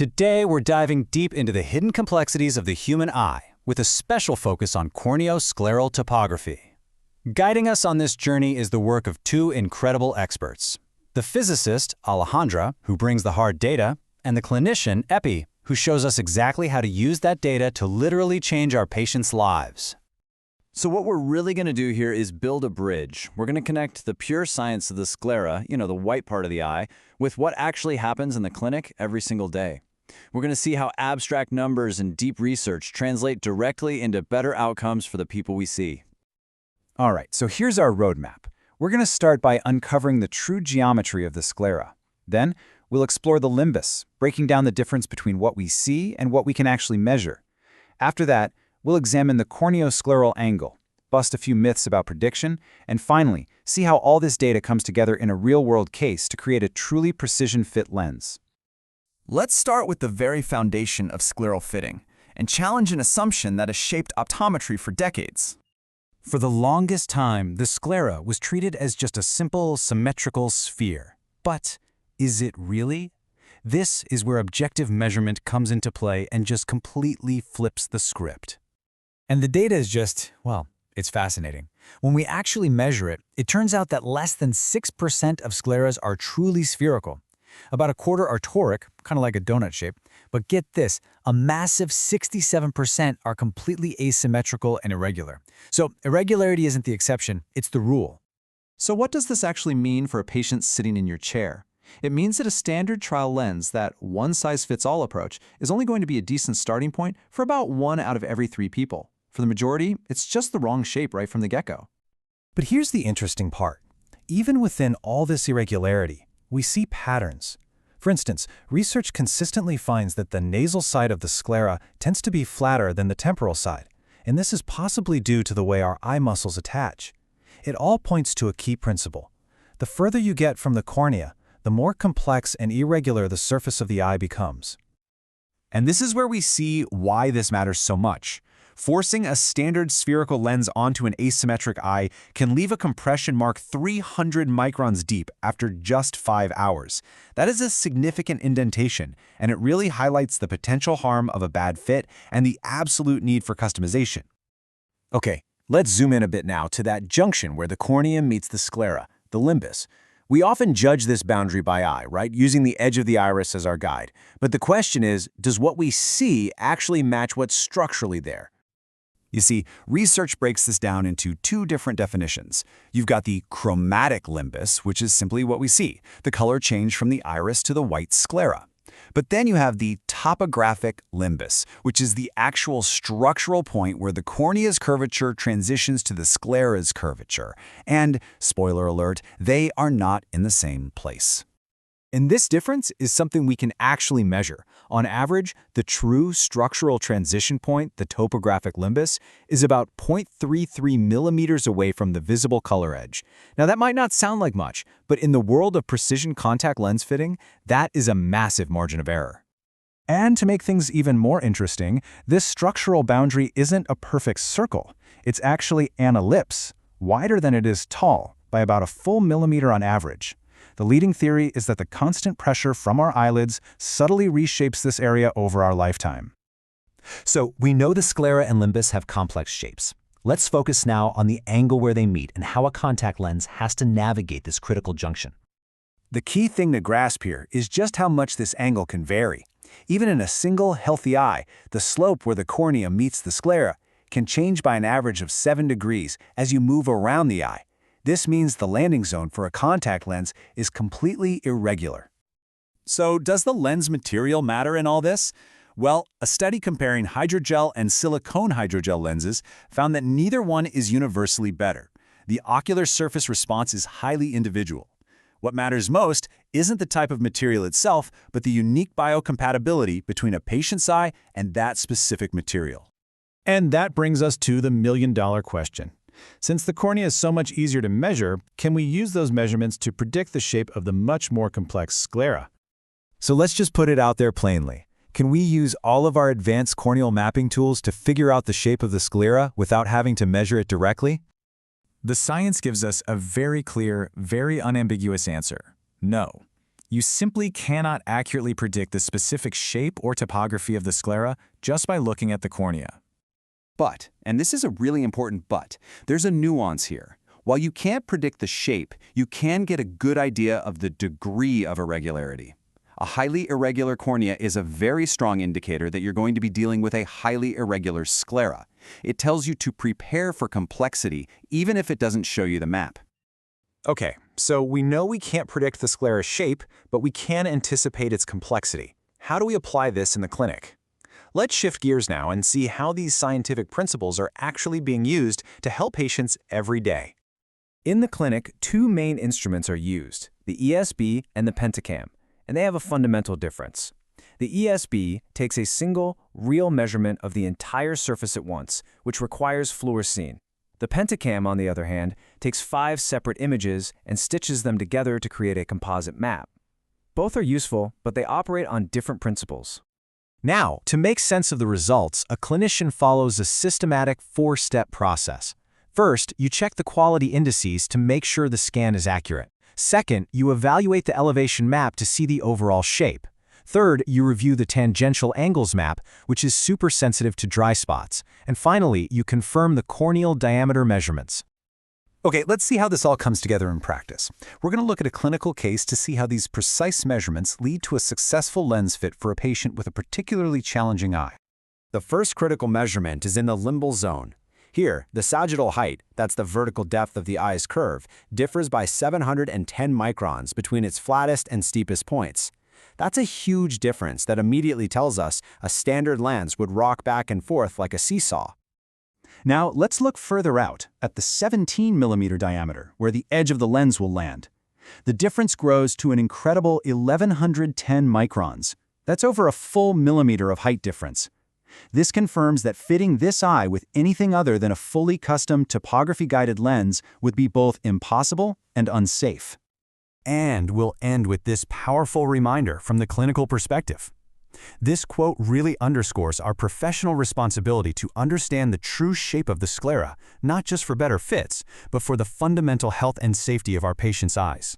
Today, we're diving deep into the hidden complexities of the human eye, with a special focus on corneo scleral topography. Guiding us on this journey is the work of two incredible experts: the physicist, Alejandra, who brings the hard data, and the clinician, Epi, who shows us exactly how to use that data to literally change our patients' lives. So what we're really going to do here is build a bridge. We're going to connect the pure science of the sclera, the white part of the eye, with what actually happens in the clinic every single day. We're going to see how abstract numbers and deep research translate directly into better outcomes for the people we see. All right, so here's our roadmap. We're going to start by uncovering the true geometry of the sclera. Then, we'll explore the limbus, breaking down the difference between what we see and what we can actually measure. After that, we'll examine the corneoscleral angle, bust a few myths about prediction, and finally, see how all this data comes together in a real-world case to create a truly precision-fit lens. Let's start with the very foundation of scleral fitting and challenge an assumption that has shaped optometry for decades. For the longest time, the sclera was treated as just a simple, symmetrical sphere. But is it really? This is where objective measurement comes into play and just completely flips the script. And the data is just, well, it's fascinating. When we actually measure it, it turns out that less than 6% of scleras are truly spherical. About a quarter are toric, kind of like a donut shape. But get this, a massive 67% are completely asymmetrical and irregular. So irregularity isn't the exception, it's the rule. So what does this actually mean for a patient sitting in your chair? It means that a standard trial lens, that one-size-fits-all approach, is only going to be a decent starting point for about 1 out of every 3 people. For the majority, it's just the wrong shape right from the get-go. But here's the interesting part. Even within all this irregularity, we see patterns. For instance, research consistently finds that the nasal side of the sclera tends to be flatter than the temporal side, and this is possibly due to the way our eye muscles attach. It all points to a key principle. The further you get from the cornea, the more complex and irregular the surface of the eye becomes. And this is where we see why this matters so much. Forcing a standard spherical lens onto an asymmetric eye can leave a compression mark 300 microns deep after just 5 hours. That is a significant indentation, and it really highlights the potential harm of a bad fit and the absolute need for customization. Okay, let's zoom in a bit now to that junction where the cornea meets the sclera, the limbus. We often judge this boundary by eye, right, using the edge of the iris as our guide. But the question is, does what we see actually match what's structurally there? You see, research breaks this down into 2 different definitions. You've got the chromatic limbus, which is simply what we see, the color change from the iris to the white sclera. But then you have the topographic limbus, which is the actual structural point where the cornea's curvature transitions to the sclera's curvature. And, spoiler alert, they are not in the same place. And this difference is something we can actually measure. On average, the true structural transition point, the topographic limbus, is about 0.33 millimeters away from the visible color edge. Now that might not sound like much, but in the world of precision contact lens fitting, that is a massive margin of error. And to make things even more interesting, this structural boundary isn't a perfect circle. It's actually an ellipse, wider than it is tall, by about a full millimeter on average. The leading theory is that the constant pressure from our eyelids subtly reshapes this area over our lifetime. So we know the sclera and limbus have complex shapes. Let's focus now on the angle where they meet and how a contact lens has to navigate this critical junction. The key thing to grasp here is just how much this angle can vary. Even in a single, healthy eye, the slope where the cornea meets the sclera can change by an average of 7 degrees as you move around the eye. This means the landing zone for a contact lens is completely irregular. So does the lens material matter in all this? Well, a study comparing hydrogel and silicone hydrogel lenses found that neither one is universally better. The ocular surface response is highly individual. What matters most isn't the type of material itself, but the unique biocompatibility between a patient's eye and that specific material. And that brings us to the million-dollar question. Since the cornea is so much easier to measure, can we use those measurements to predict the shape of the much more complex sclera? So let's just put it out there plainly. Can we use all of our advanced corneal mapping tools to figure out the shape of the sclera without having to measure it directly? The science gives us a very clear, very unambiguous answer: no. You simply cannot accurately predict the specific shape or topography of the sclera just by looking at the cornea. But, and this is a really important but, there's a nuance here. While you can't predict the shape, you can get a good idea of the degree of irregularity. A highly irregular cornea is a very strong indicator that you're going to be dealing with a highly irregular sclera. It tells you to prepare for complexity, even if it doesn't show you the map. Okay, so we know we can't predict the sclera's shape, but we can anticipate its complexity. How do we apply this in the clinic? Let's shift gears now and see how these scientific principles are actually being used to help patients every day. In the clinic, two main instruments are used, the ESB and the pentacam, and they have a fundamental difference. The ESB takes a single, real measurement of the entire surface at once, which requires fluorescein. The pentacam, on the other hand, takes 5 separate images and stitches them together to create a composite map. Both are useful, but they operate on different principles. Now, to make sense of the results, a clinician follows a systematic 4-step process. First, you check the quality indices to make sure the scan is accurate. Second, you evaluate the elevation map to see the overall shape. Third, you review the tangential angles map, which is super sensitive to dry spots. And finally, you confirm the corneal diameter measurements. Okay, let's see how this all comes together in practice. We're going to look at a clinical case to see how these precise measurements lead to a successful lens fit for a patient with a particularly challenging eye. The first critical measurement is in the limbal zone. Here, the sagittal height, that's the vertical depth of the eye's curve, differs by 710 microns between its flattest and steepest points. That's a huge difference that immediately tells us a standard lens would rock back and forth like a seesaw. Now, let's look further out at the 17mm diameter, where the edge of the lens will land. The difference grows to an incredible 1110 microns. That's over a full millimeter of height difference. This confirms that fitting this eye with anything other than a fully custom topography-guided lens would be both impossible and unsafe. And we'll end with this powerful reminder from the clinical perspective. This quote really underscores our professional responsibility to understand the true shape of the sclera, not just for better fits, but for the fundamental health and safety of our patients' eyes.